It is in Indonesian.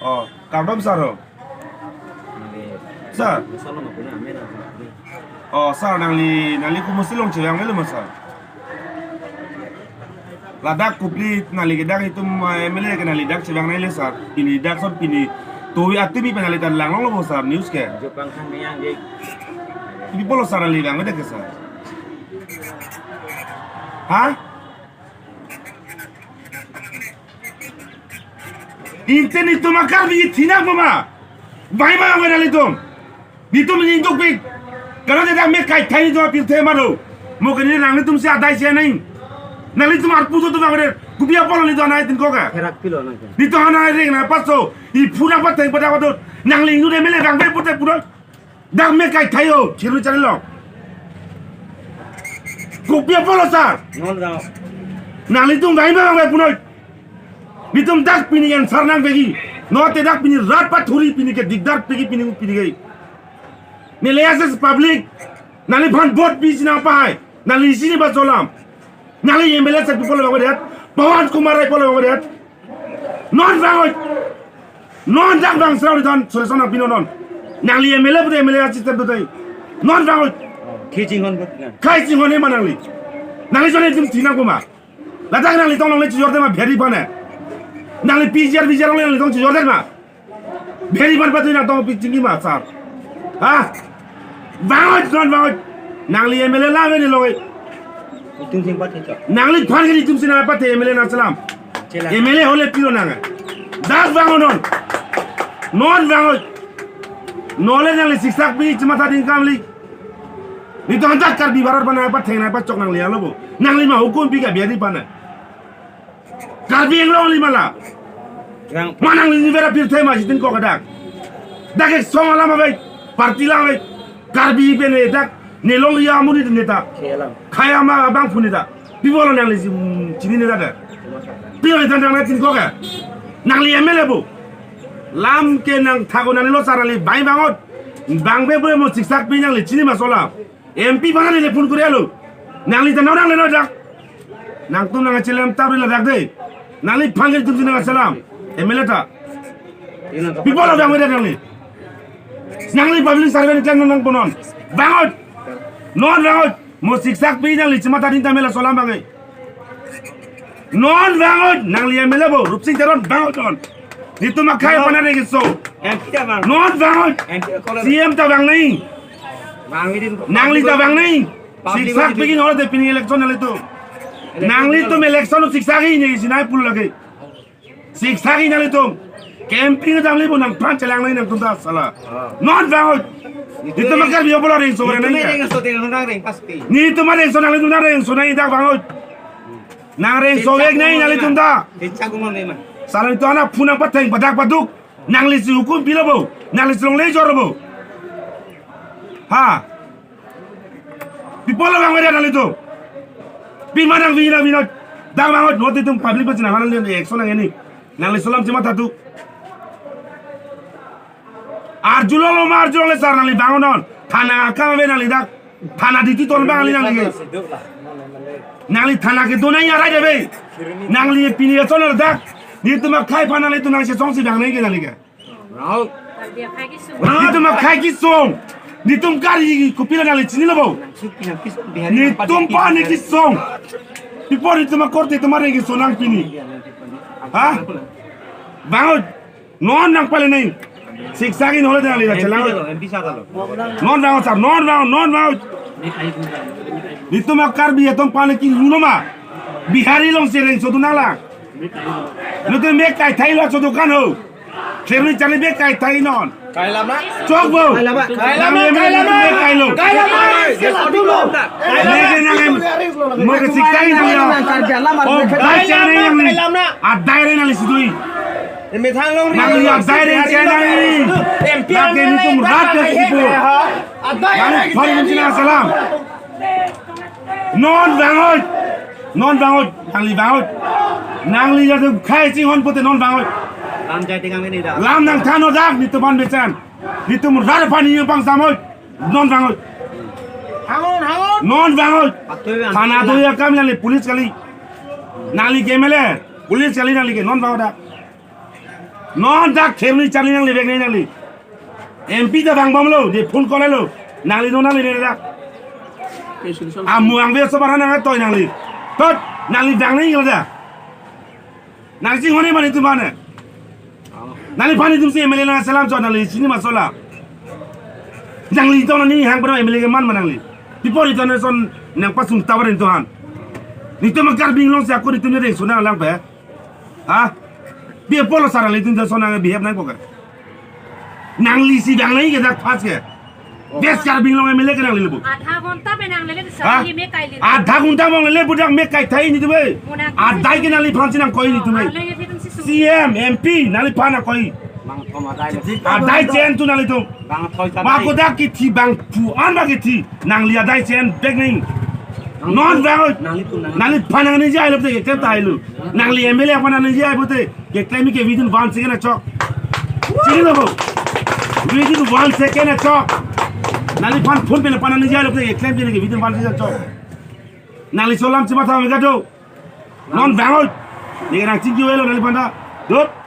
Oh, kardom saro. Sir. Oh, sir nangli kumusilong cewang melu masa. Ladak kupli nali gedak itu MLA ke nali dak cewang nali sir. Ini dak son ini tuwi atimi penalitan langlong lo sir news ke. Jepang kan yang je. Ini polo sir nali gang ada ke sir. Hah? Inten itu makar bi tinak mama. Baik mana ngali tum? Bitum injuk pik. Kalau tidak mekai thai itu apil thai maru. Mungkin ini nangli tum si adai si naing. Nangli tum arpu tu makar. Kubiya polo itu anai tin koka. Kerak pilo nang. Itu anai ring na paso. I pura patai pada waktu. Nangli itu demele gang be putai pura. Dah mekai thai o. Ciru cari lo. Kubiya polo sar. Nol dah. Nangli tum baik mana ngai punoi. Bitum dak pini yang sarnang begi, no te dak pini rat pathuri pini ke digdar pegi pini gay. Nile access public, nali bhan bot bis na pahay, nali sini basolam, nali MLA sa people bagodiat, Pawan Kumar ay polo bagodiat, non dak bang sraw don solution pino non, nali MLA bude MLA assistant dutay, non bangot, Kijingon bot. kai jingon ema nali jone jim tina kuma, latak nali tolong le jorde ma bheri bana. Nangli pijar orang yang tong jordan ma. Beri ban patu nak tong tinggi ma sar. Ah. Bangot non bangot. Nangli MLA la ni loy. Tung sing pat cok. Nangli phan gini tum sina pat MLA na salam. MLA hole pilo nanga. Das bangot non. Non bangot. Nole nangli siksak bi cuma tadi kamli. Ni tong tak kar bi barar bana pat theng na pat cok nangli alobo. Nangli ma hukum bi ka biari bana. Karbi yang long lima lah. Mana ni vera pil tema jitin kau kadak. Dak ek song lama baik. Parti lama baik. Karbi bene dak. Nelong ya muni tu neta. Kaya ma abang pun neta. Pibolon yang lesi cini neta dah. Piol itu nang natin kau ke. Nang li MLA bu. Lam ke nang thago nang lo sarali bayi bangot. Bang be boleh mau siksak pi nang li cini masalah. MP mana ni lepun kurialu. Nang li tanau nang le dak. Nang tu nang cilam tahu le dak deh. Nali panggil tu sini salam, MLA ta. People ada yang ada nali. Nali public servant kan nang ponon. Bangot, non bangot. Musik sak pi nali cuma tadi ta MLA salam bangai. Non bangot, nali MLA bo. Rupsing teron bangot on. Itu makai mana lagi so. Non bangot. CM ta bang naing. Nangli ta bang naing. Sik sak pi ni orang tu pilih election nali tu. Nangli tu election siksagi ni sinai pul lagi. Siksagi nali tu. Camping tu nangli pun nang pan celang nang tu dah salah. Non bangot. Itu makar biar bola ring sore nang. Ni tu mana ring sore nang tu nang ring sore dah bangot. Nang ring sore nang tu dah. Salah itu anak punang pateng padak paduk. Nangli si hukum bila bo. Nangli si long lejor bo. Ha. Di bola bang ada nangli tu. Pimanang vina dah bangot not itu public macam mana ni action yang ini nang Islam cuma satu arjulo le sar nang bangon non thana ka be nang dak thana diti ton bang nang thana ke donai ya raja be nang li pini ton dak ni tu mak khai phana le tu nang se song si bang nang ke nang ke ni tu mak khai ki song ni tum kari kupila nang chini lo bo ni tum pa ni ki song ipor itu mak korte tumare ki sonang pini ha bangot non nang pale nahi siksa ki nole nang lida chalang non bangot sar non bangot ni tum mak kar bi tum pa ni ki lunoma bihari long se reng so tunala lu tu me kai thai lo so dukan ho Kami cari bekai thai non. Kai lama. Cok bo. Kai lama. Kai lo. Lagi nang mo kesiktai nang yo. Oh, kai cari yang ni. Adai re nang sidui. Eme thang long Nang yo adai re cari. Lagi ni tum rat ke sipo. Nang phone ni salam. Non bangot. Nang li bangot. Nang li jatuh kai sing hon pote non bangot. Lam jai tengah ini dah. Lam nang thano dak ni tuban becan. Ni tum rar pani yang bang samoi. Non bangot. Non bangot. Thana tu ya kami nali police kali. Nali kemele. Police kali nali ke non bangot dak. non dak themli chali nang li bek nang li MP ta bang bom lo de phun ko lai lo nang li no nang li ne dak amuang be so bar nang toy nang li tot nang li dang nang la nang sing hone mani tu mana nang li pani tum se MLA na salam cho nang li sini masola nang li to ni hang pa MLA ke man manang li pipori to ne son nang pasung tawarin to han ni to makar bing long sa ko ni tum ne suna lang pe ha bi polo sara li tum so nang behave nang poker nang li si dang nang ke dak phas ke des kar bing long MLA ke nang li lebu आधा घंटा में नांग ले सही में काई ले आधा घंटा में ले बुdak me kai thai ni tu be adai ke nang li phansi nang koi ni tu be ले ये तुम से CM MP nang li phana koi bang thom ada le adai chen tu nang li tu bang thoi sa ba ko dak ki thi bang pu an ba ki thi nang li adai chen bek ning non bang nang li tu nang li phana ni jai lo te ke tai lu nang li MLA phana ni jai bo te ke claim ke within 1 second a chok chini lo bo within 1 second a chok nang li phan phun pe na phana ni jai lo te ke claim ke within 1 second a chok nang li solam chima tha me ga do non bang ni nang ching ki welo nang li phana dot